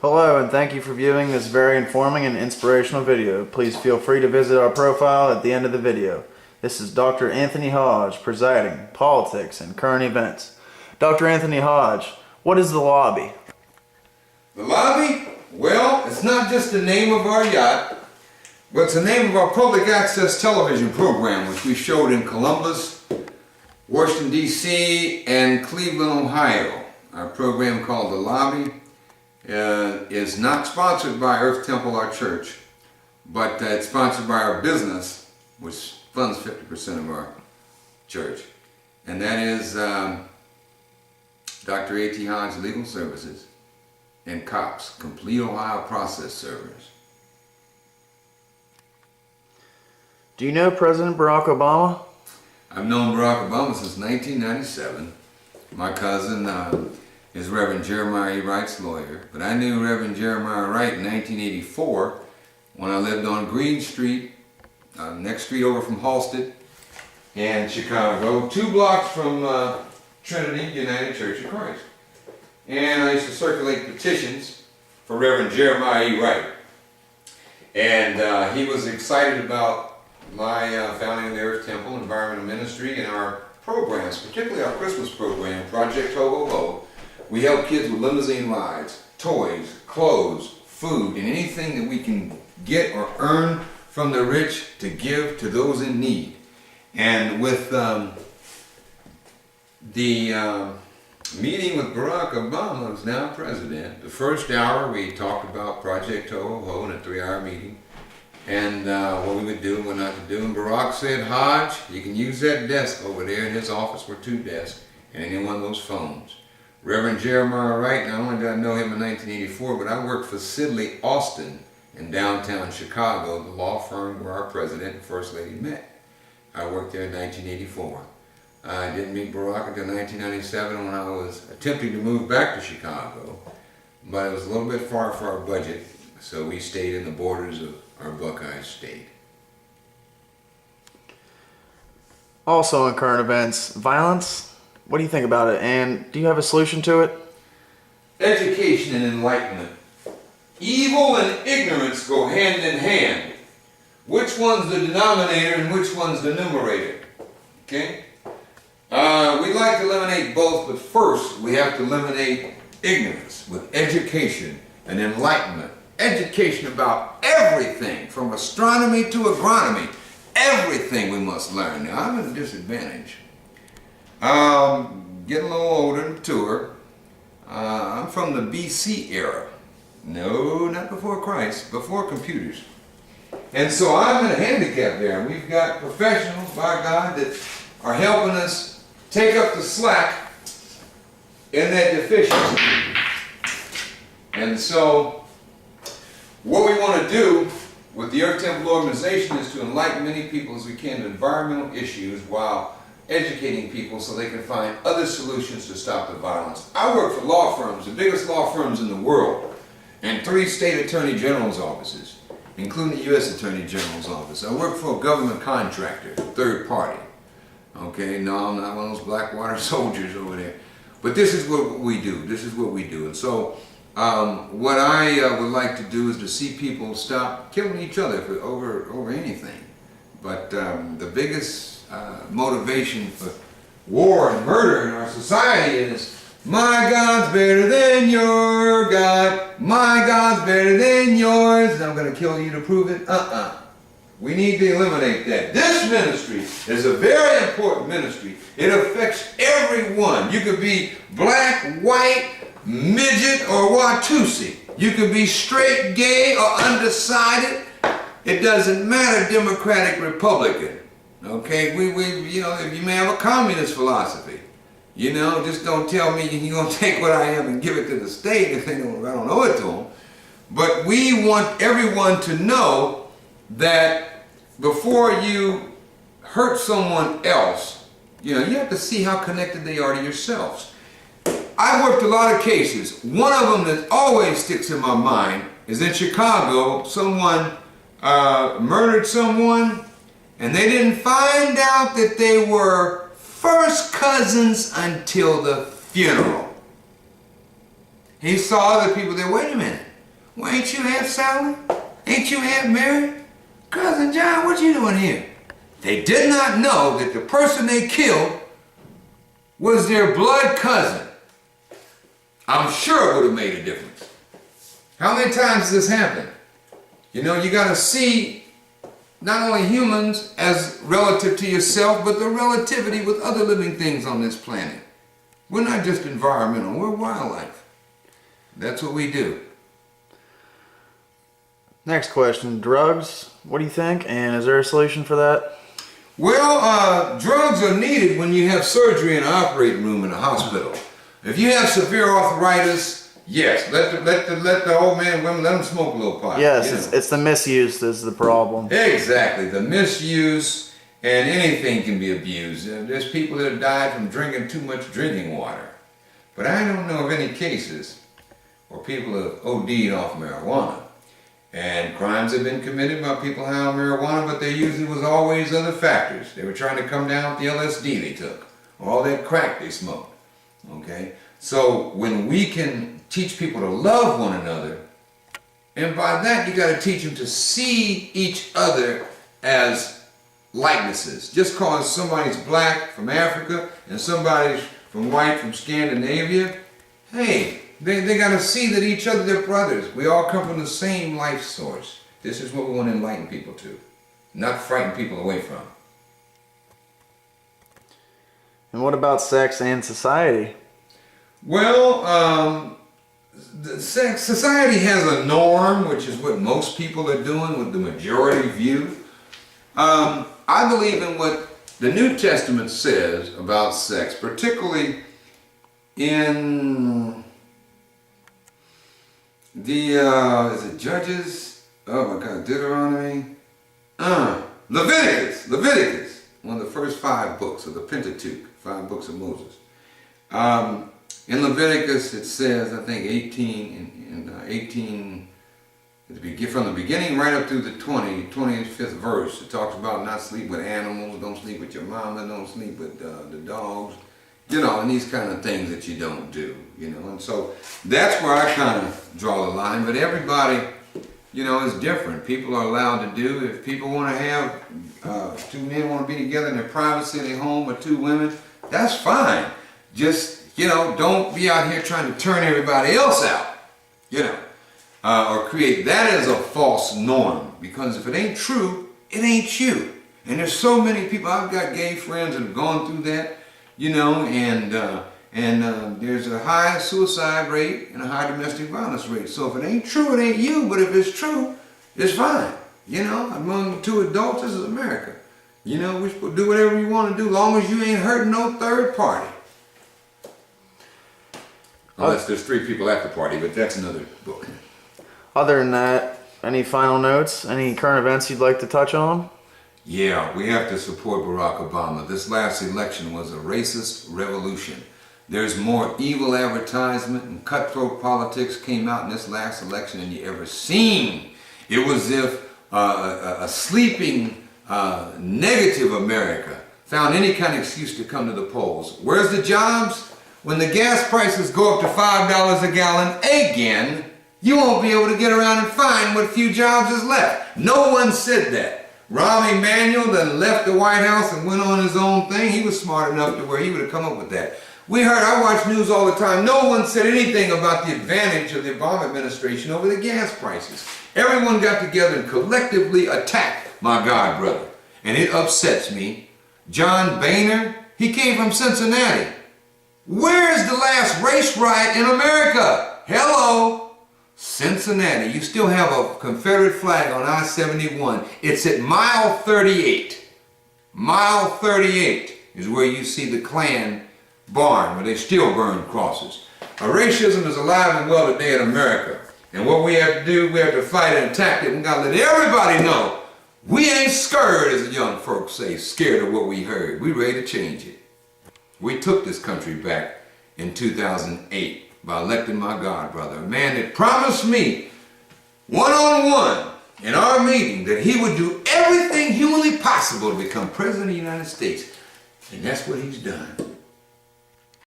Hello, and thank you for viewing this very informing and inspirational video. Please feel free to visit our profile at the end of the video. This is Dr. Anthony Hodge, presiding politics and current events. Dr. Anthony Hodge, what is the lobby? The lobby? Well, it's not just the name of our yacht, but it's the name of our public access television program, which we showed in Columbus, Washington, D.C., and Cleveland, Ohio. Our program called The Lobby is not sponsored by Earth Temple, our church, but it's sponsored by our business, which funds 50% of our church. And that is Dr. A.T. Hodge Legal Services and COPS, Complete Ohio Process Servers. Do you know President Barack Obama? I've known Barack Obama since 1997. My cousin is Reverend Jeremiah E. Wright's lawyer, but I knew Reverend Jeremiah Wright in 1984 when I lived on Green Street, next street over from Halsted in Chicago, 2 blocks from Trinity United Church of Christ. And I used to circulate petitions for Reverend Jeremiah E. Wright. And he was excited about my founding of the Earth Temple Environmental Ministry and our programs, particularly our Christmas program, Project Ho Ho Ho. We help kids with limousine rides, toys, clothes, food, and anything that we can get or earn from the rich to give to those in need. And with the meeting with Barack Obama, who's now president, the first hour we talked about Project Ho Ho Ho in a 3-hour meeting, and what we would do and what not to do. And Barack said, Hodge, you can use that desk over there. In his office were 2 desks and any one of those phones. Reverend Jeremiah Wright, not only did I know him in 1984, but I worked for Sidley Austin in downtown Chicago, the law firm where our president and first lady met. I worked there in 1984. I didn't meet Barack until 1997 when I was attempting to move back to Chicago, but it was a little bit far for our budget, so we stayed in the borders of our Buckeye state. Also in current events, violence. What do you think about it, and do you have a solution to it? Education and enlightenment. Evil and ignorance go hand in hand. Which one's the denominator and which one's the numerator? Okay? We'd like to eliminate both, but first we have to eliminate ignorance with education and enlightenment. Education about everything, from astronomy to agronomy. Everything we must learn. Now, I'm at a disadvantage. Getting a little older and mature. I'm from the BC era. No, not before Christ, before computers. And so I'm in a handicap there. And we've got professionals, by God, that are helping us take up the slack in that deficiency. And so what we want to do with the Earth Temple organization is to enlighten many people as we can to environmental issues while educating people so they can find other solutions to stop the violence. I work for law firms, the biggest law firms in the world, and 3 state attorney general's offices, including the U.S. Attorney General's office. I work for a government contractor, third party. Okay, no, I'm not one of those Blackwater soldiers over there. But this is what we do. This is what we do. And so what I would like to do is to see people stop killing each other over anything. But the biggest motivation for war and murder in our society is, my God's better than your God. My God's better than yours. And I'm going to kill you to prove it. We need to eliminate that. This ministry is a very important ministry. It affects everyone. You could be black, white, midget, or Watusi. You could be straight, gay, or undecided. It doesn't matter, Democratic, Republican. Okay, you know, if you may have a communist philosophy, you know, just don't tell me you're going to take what I am and give it to the state if I don't owe it to them. But we want everyone to know that before you hurt someone else, you know, you have to see how connected they are to yourselves. I've worked a lot of cases. One of them that always sticks in my mind is in Chicago. Someone murdered someone, and they didn't find out that they were first cousins until the funeral. He saw other people there. Wait a minute. Well, ain't you Aunt Sally? Ain't you Aunt Mary? Cousin John, what you doing here? They did not know that the person they killed was their blood cousin. I'm sure it would have made a difference. How many times has this happened? You know, you got to see not only humans as relative to yourself, but the relativity with other living things on this planet. We're not just environmental, we're wildlife. That's what we do. Next question, drugs, what do you think? And is there a solution for that? Well, drugs are needed when you have surgery in an operating room in a hospital. If you have severe arthritis, yes, let the old man and women, let them smoke a little pot. Yes, you know. it's the misuse that's the problem. Exactly, the misuse, and anything can be abused. There's people that have died from drinking too much drinking water. But I don't know of any cases where people have OD'd off marijuana. And crimes have been committed by people high on marijuana, but there usually was always other factors. They were trying to come down with the LSD they took, or all that crack they smoked. Okay? So when we can teach people to love one another, and by that you got to teach them to see each other as likenesses. Just because somebody's black from Africa and somebody's from white from Scandinavia, hey, they got to see that each other, they're brothers. We all come from the same life source. This is what we want to enlighten people to, not frighten people away from. And what about sex and society? Well, society has a norm, which is what most people are doing with the majority view. I believe in what the New Testament says about sex, particularly in the, is it Judges? Oh my God, Deuteronomy? Leviticus, one of the first 5 books of the Pentateuch, 5 books of Moses. In Leviticus it says, I think 18, from the beginning right up through the 25th verse, it talks about not sleep with animals, don't sleep with your mama, don't sleep with the dogs, you know, and these kind of things that you don't do, you know. And so that's where I kind of draw the line. But everybody, you know, is different. People are allowed to do, if people want to have 2 men want to be together in their privacy in their home, or 2 women, that's fine. Just, you know, don't be out here trying to turn everybody else out, you know, or create that as a false norm. Because if it ain't true, it ain't you. And there's so many people, I've got gay friends that have gone through that, you know, and there's a high suicide rate and a high domestic violence rate. So if it ain't true, it ain't you. But if it's true, it's fine. You know, among 2 adults, this is America. You know, we should do whatever you want to do, long as you ain't hurting no third party. Unless there's 3 people at the party, but that's another book. Other than that, any final notes? Any current events you'd like to touch on? Yeah, we have to support Barack Obama. This last election was a racist revolution. There's more evil advertisement and cutthroat politics came out in this last election than you ever seen. It was as if a sleeping, negative America found any kind of excuse to come to the polls. Where's the jobs? When the gas prices go up to $5 a gallon again, you won't be able to get around and find what few jobs is left. No one said that. Rahm Emanuel then left the White House and went on his own thing. He was smart enough to where he would have come up with that. I watch news all the time. No one said anything about the advantage of the Obama administration over the gas prices. Everyone got together and collectively attacked my God brother. And it upsets me. John Boehner, he came from Cincinnati. Where's the last race riot in America? Hello? Cincinnati. You still have a Confederate flag on I-71. It's at mile 38. Mile 38 is where you see the Klan barn, where they still burn crosses. Racism is alive and well today in America. And what we have to do, we have to fight and attack it. We got to let everybody know we ain't scared, as the young folks say, scared of what we heard. We ready to change it. We took this country back in 2008 by electing my God brother, a man that promised me one-on-one in our meeting that he would do everything humanly possible to become president of the United States. And that's what he's done.